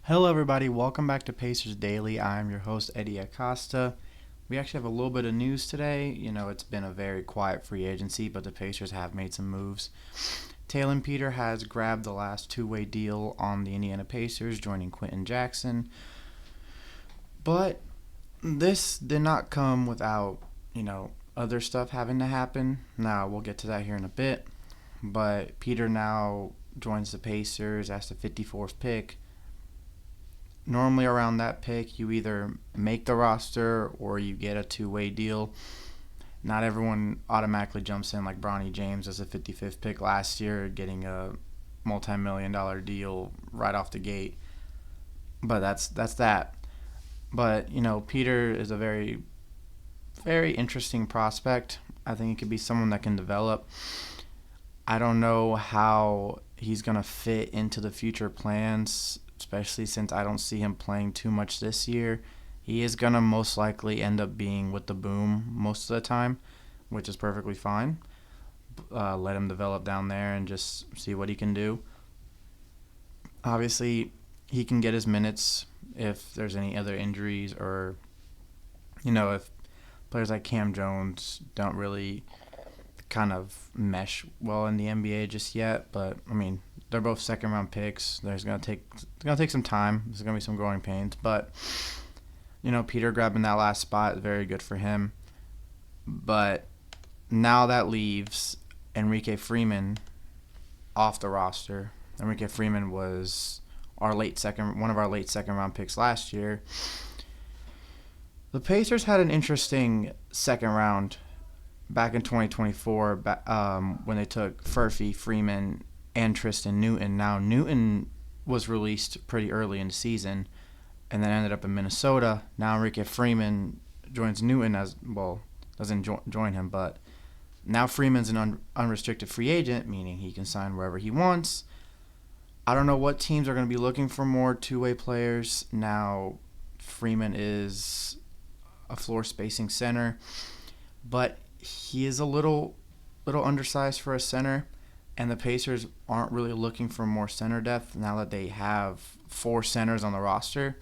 Hello, everybody. Welcome back to Pacers Daily. I'm your host, Hery Acosta. We actually have a little bit of news today. It's been a very quiet free agency, but the Pacers have made some moves. Taylor Peter has grabbed the last two-way deal on the Indiana Pacers, joining Quentin Jackson. But this did not come without, other stuff having to happen. Now, we'll get to that here in a bit. But Peter now joins the Pacers as the 54th pick. Normally around that pick, you either make the roster or you get a two-way deal. Not everyone automatically jumps in like Bronny James as a 55th pick last year, getting a multi-million-dollar deal right off the gate. But that's that. But, Peter is a very, very interesting prospect. I think he could be someone that can develop. I don't know how he's going to fit into the future plans, especially since I don't see him playing too much this year. He is going to most likely end up being with the Boom most of the time, which is perfectly fine. Let him develop down there and just see what he can do. Obviously, he can get his minutes if there's any other injuries or, if players like Cam Jones don't really kind of mesh well in the NBA just yet. But, they're both second-round picks. It's gonna take some time. There's gonna be some growing pains, but Peter grabbing that last spot is very good for him. But now that leaves Enrique Freeman off the roster. Enrique Freeman was one of our late second-round picks last year. The Pacers had an interesting second round back in 2024 when they took Furphy, Freeman, and Tristan Newton. Now, Newton was released pretty early in the season and then ended up in Minnesota. Now, Enrique Freeman joins Newton doesn't join him, but now Freeman's an unrestricted free agent, meaning he can sign wherever he wants. I don't know what teams are going to be looking for more two-way players. Now, Freeman is a floor spacing center, but he is a little undersized for a center. And the Pacers aren't really looking for more center depth now that they have four centers on the roster.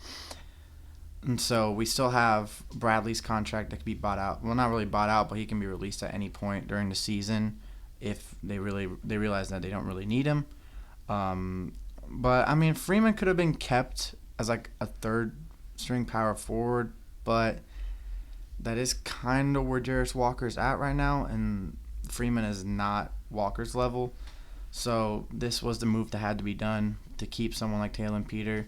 And so we still have Bradley's contract that could be bought out. Well, not really bought out, but he can be released at any point during the season if they realize that they don't really need him. But Freeman could have been kept as like a third string power forward, but that is kind of where Jarris Walker's at right now, and Freeman is not Walker's level. So this was the move that had to be done to keep someone like Taylor Peter,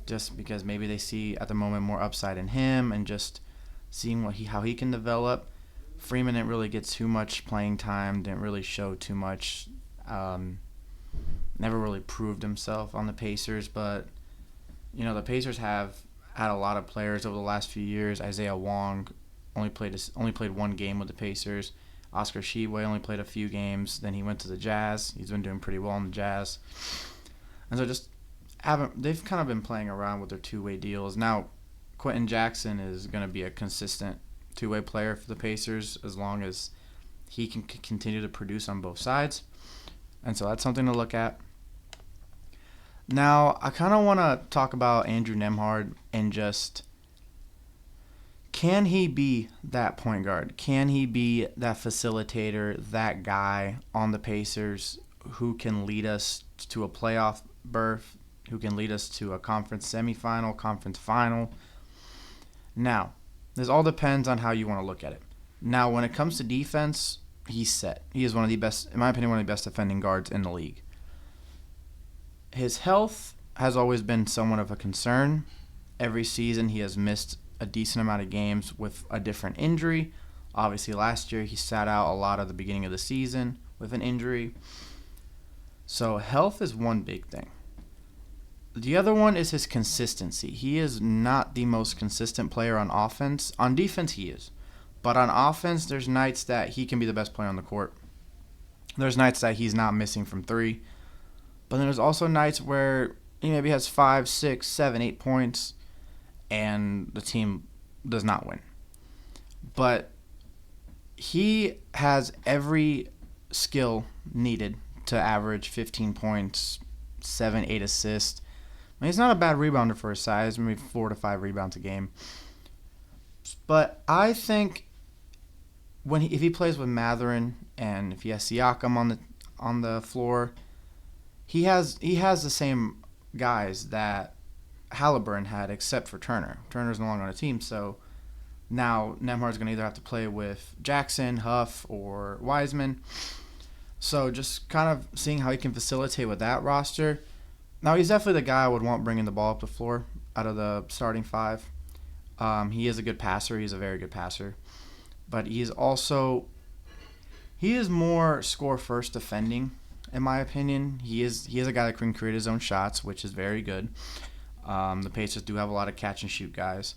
just because maybe they see at the moment more upside in him and just seeing how he can develop. Freeman didn't really get too much playing time, didn't really show too much, never really proved himself on the Pacers. But the Pacers have had a lot of players over the last few years. Isaiah Wong only played one game with the Pacers. Oscar Tshiebwe only played a few games. Then he went to the Jazz. He's been doing pretty well in the Jazz. And so they've kind of been playing around with their two-way deals. Now, Quentin Jackson is going to be a consistent two-way player for the Pacers as long as he can continue to produce on both sides. And so that's something to look at. Now, I kind of want to talk about Andrew Nemhard and just, can he be that point guard? Can he be that facilitator, that guy on the Pacers who can lead us to a playoff berth, who can lead us to a conference semifinal, conference final? Now, this all depends on how you want to look at it. Now, when it comes to defense, he's set. He is one of the best, in my opinion, one of the best defending guards in the league. His health has always been somewhat of a concern. Every season he has missed a decent amount of games with a different injury. Obviously, last year he sat out a lot of the beginning of the season with an injury. So health is one big thing. The other one is his consistency. He is not the most consistent player on offense. On defense, he is. But on offense, there's nights that he can be the best player on the court. There's nights that he's not missing from three. But then there's also nights where he maybe has 5, 6, 7, 8 points, and the team does not win. But he has every skill needed to average 15 points, 7, 8 assists, mean, he's not a bad rebounder for his size, maybe 4 to 5 rebounds a game. But I think if he plays with Matherin and if he has Siakam on the floor, he has the same guys that Halliburton had, except for Turner. Turner's no longer on the team, so now Nemhard's going to either have to play with Jackson, Huff, or Wiseman. So just kind of seeing how he can facilitate with that roster. Now, he's definitely the guy I would want bringing the ball up the floor out of the starting five. He is a good passer. He's a very good passer. But he is more score-first defending, in my opinion. He is a guy that can create his own shots, which is very good. The Pacers do have a lot of catch-and-shoot guys.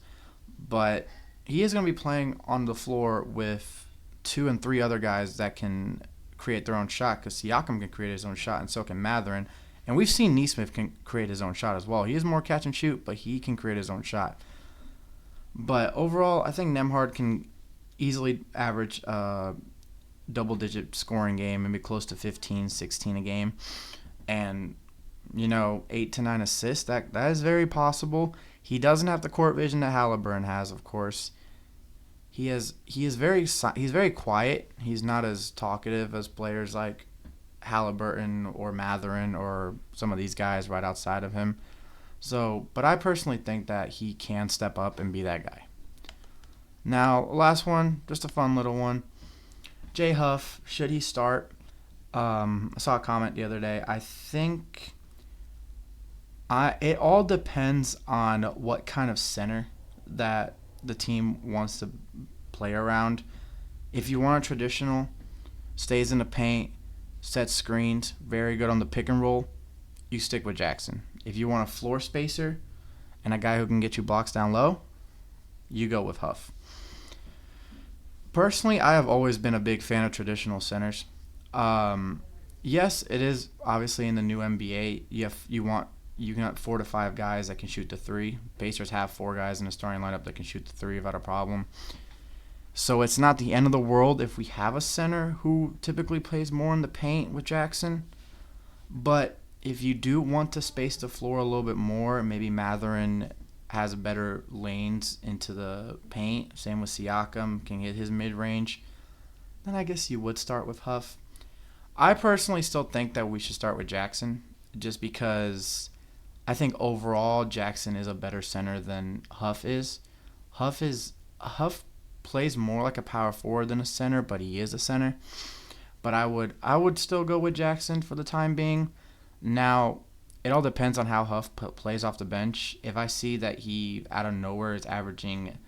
But he is going to be playing on the floor with 2 and 3 other guys that can create their own shot, because Siakam can create his own shot and so can Matherin. And we've seen Nesmith can create his own shot as well. He is more catch-and-shoot, but he can create his own shot. But overall, I think Nemhard can easily average a double-digit scoring game, maybe close to 15, 16 a game. And, 8 to 9 assists, that is very possible. He doesn't have the court vision that Halliburton has, of course. He's very quiet. He's not as talkative as players like Halliburton or Matherin or some of these guys right outside of him. So, but I personally think that he can step up and be that guy. Now, last one, just a fun little one. Jay Huff, should he start? I saw a comment the other day. I think it all depends on what kind of center that the team wants to play around. If you want a traditional, stays in the paint, sets screens, very good on the pick and roll, you stick with Jackson. If you want a floor spacer and a guy who can get you blocks down low, you go with Huff. Personally, I have always been a big fan of traditional centers. Yes, it is obviously in the new NBA. You can have 4 to 5 guys that can shoot the 3. Pacers have 4 guys in the starting lineup that can shoot the 3 without a problem. So it's not the end of the world if we have a center who typically plays more in the paint with Jackson. But if you do want to space the floor a little bit more, maybe Matherin has better lanes into the paint. Same with Siakam, can hit his mid-range. Then I guess you would start with Huff. I personally still think that we should start with Jackson, just because I think overall Jackson is a better center than Huff is. Huff plays more like a power forward than a center, but he is a center. But I would still go with Jackson for the time being. Now, it all depends on how Huff plays off the bench. If I see that he, out of nowhere, is averaging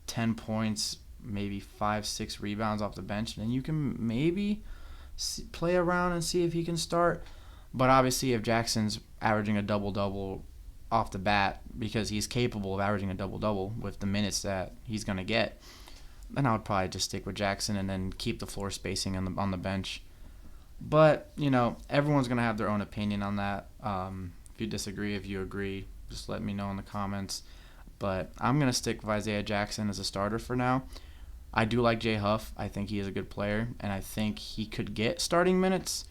10 points, maybe 5, 6 rebounds off the bench, then you can maybe play around and see if he can start. But obviously, if Jackson's averaging a double-double off the bat, because he's capable of averaging a double-double with the minutes that he's going to get, then I would probably just stick with Jackson and then keep the floor spacing on the bench. But, everyone's going to have their own opinion on that. If you disagree, if you agree, just let me know in the comments. But I'm going to stick with Isaiah Jackson as a starter for now. I do like Jay Huff. I think he is a good player, and I think he could get starting minutes.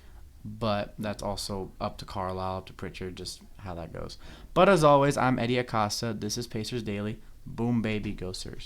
But that's also up to Carlisle, up to Pritchard, just how that goes. But as always, I'm Hery Acosta. This is Pacers Daily. Boom, baby, go Sirs.